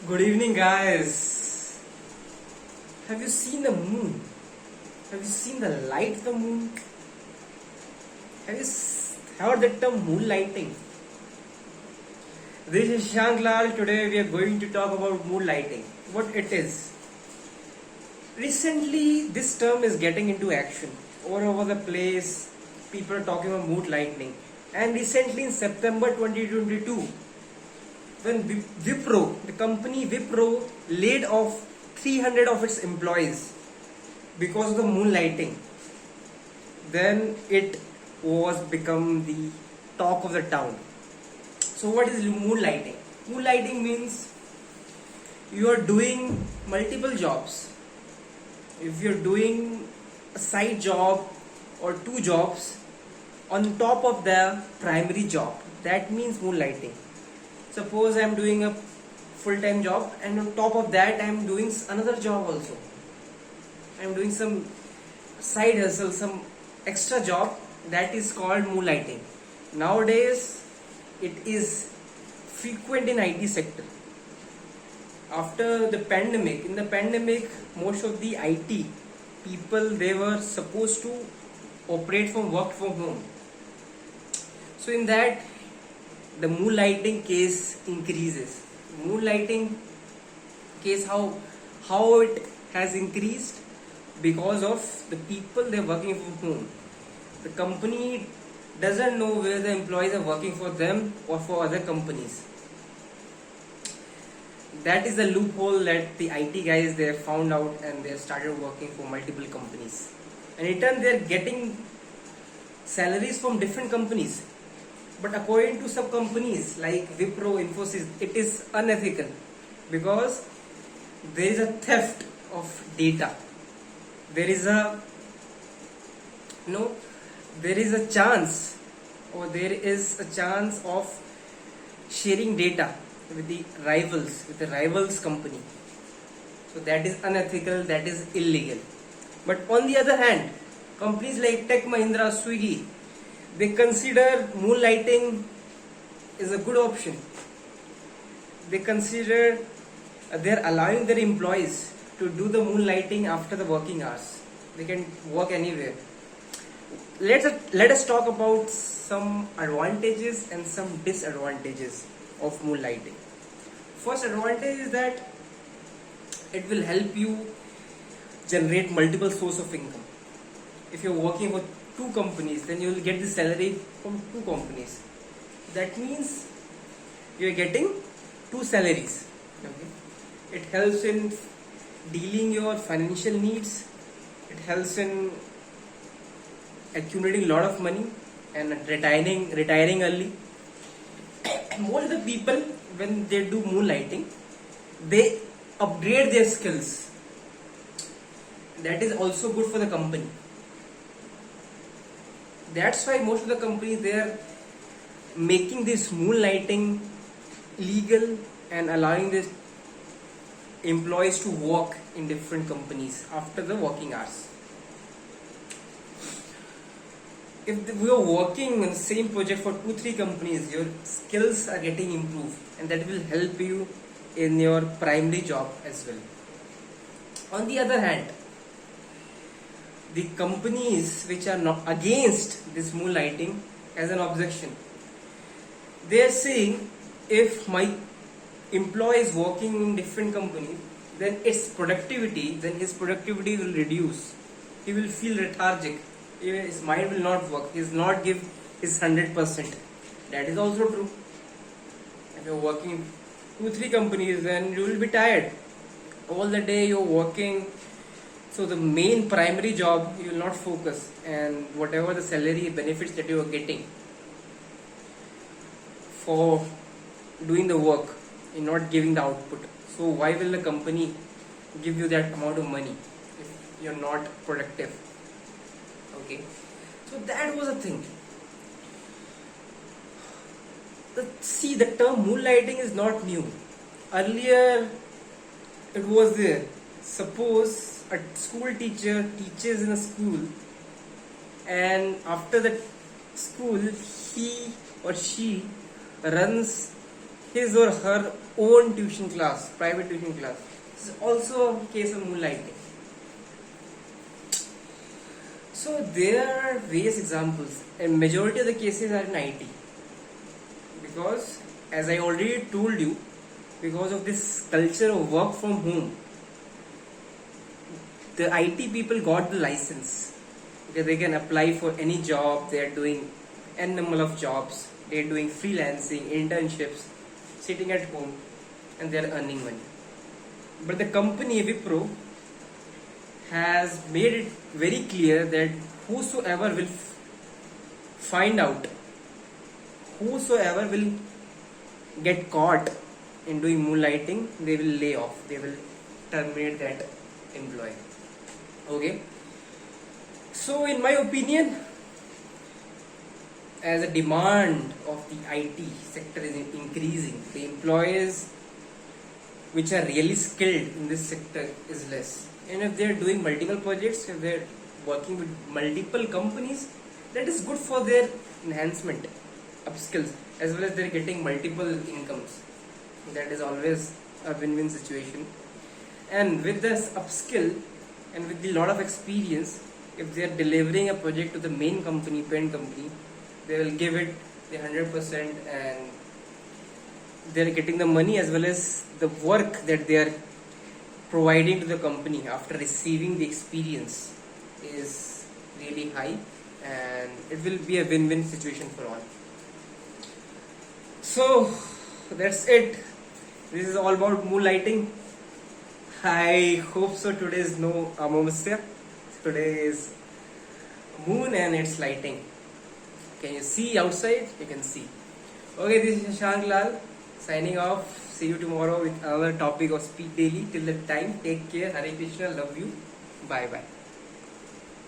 Good evening, guys. Have you seen the moon? Have you seen the light of the moon? Have you heard the term moonlighting? This is Shank Lal. Today we are going to talk about moonlighting. What it is. Recently, this term is getting into action. All over the place, people are talking about moonlighting. And recently in September 2022, when Wipro, the company Wipro, laid off 300 of its employees because of the moonlighting, then it was become the talk of the town. So what is moonlighting? Moonlighting means you are doing multiple jobs. If you're doing a side job or two jobs on top of the primary job, that means moonlighting. Suppose I'm doing a full-time job and on top of that I'm doing another job also. I'm doing some side hustle, some extra job, that is called moonlighting. Nowadays it is frequent in IT sector. After the pandemic, in the pandemic most of the IT people, they were supposed to operate from work from home. So in that the moonlighting case increases. Moonlighting case, how it has increased? Because of the people, they're working from home. The company doesn't know where the employees are working for them or for other companies. That is the loophole that the IT guys, they have found out, and they have started working for multiple companies. And in turn, they're getting salaries from different companies. But according to some companies like Wipro, Infosys, it is unethical because there is a theft of data. There is a chance, or there is a chance of sharing data with the rivals company. So that is unethical, that is illegal. But on the other hand, companies like Tech Mahindra, Swiggy, they consider moonlighting is a good option. They consider they're allowing their employees to do the moonlighting after the working hours. They can work anywhere. Let us talk about some advantages and some disadvantages of moonlighting. First advantage is that it will help you generate multiple source of income. If you're working for two companies, then you will get the salary from two companies. That means you are getting two salaries. Okay? It helps in dealing your financial needs. It helps in accumulating a lot of money and retiring early. Most of the people, when they do moonlighting, they upgrade their skills. That is also good for the company. That's why most of the companies, they are making this moonlighting legal and allowing these employees to work in different companies after the working hours. If we are working on the same project for 2-3 companies, your skills are getting improved, and that will help you in your primary job as well. On the other hand, the companies which are not against this moonlighting, as an objection, they are saying, if my employee is working in different companies, then his productivity will reduce. He will feel lethargic. His mind will not work. He will not give his 100%. That is also true. If you are working 2-3 companies, then you will be tired. All the day you are working. So the main primary job, you will not focus, and whatever the salary benefits that you are getting for doing the work, you're not giving the output. So why will the company give you that amount of money if you're not productive? Okay, so that was a thing. The term moonlighting is not new. Earlier it was there. Suppose a school teacher teaches in a school, and after the school he or she runs his or her own tuition class, private tuition class. This is also a case of moonlighting. So there are various examples, and majority of the cases are in IT, because as I already told you, because of this culture of work from home, the IT people got the license because they can apply for any job. They are doing n number of jobs. They are doing freelancing, internships, sitting at home, and they are earning money. But the company Wipro has made it very clear that whosoever will find out, whosoever will get caught in doing moonlighting, they will lay off, they will terminate that employee. Okay, so in my opinion, as a demand of the IT sector is increasing, the employees which are really skilled in this sector is less. And if they are doing multiple projects, if they are working with multiple companies, that is good for their enhancement, upskills, as well as they are getting multiple incomes. That is always a win-win situation. And with this upskill and with a lot of experience, if they are delivering a project to the main company, parent company, they will give it the 100%, and they are getting the money as well as the work that they are providing to the company after receiving the experience is really high, and it will be a win-win situation for all. So that's it. This is all about moonlighting. I hope so. Today is no Amavasya. Today is moon and it's lighting. Can you see outside? You can see. Okay, this is Shashank Lal signing off. See you tomorrow with another topic of Speed Daily. Till that time, take care. Hare Krishna. Love you. Bye bye.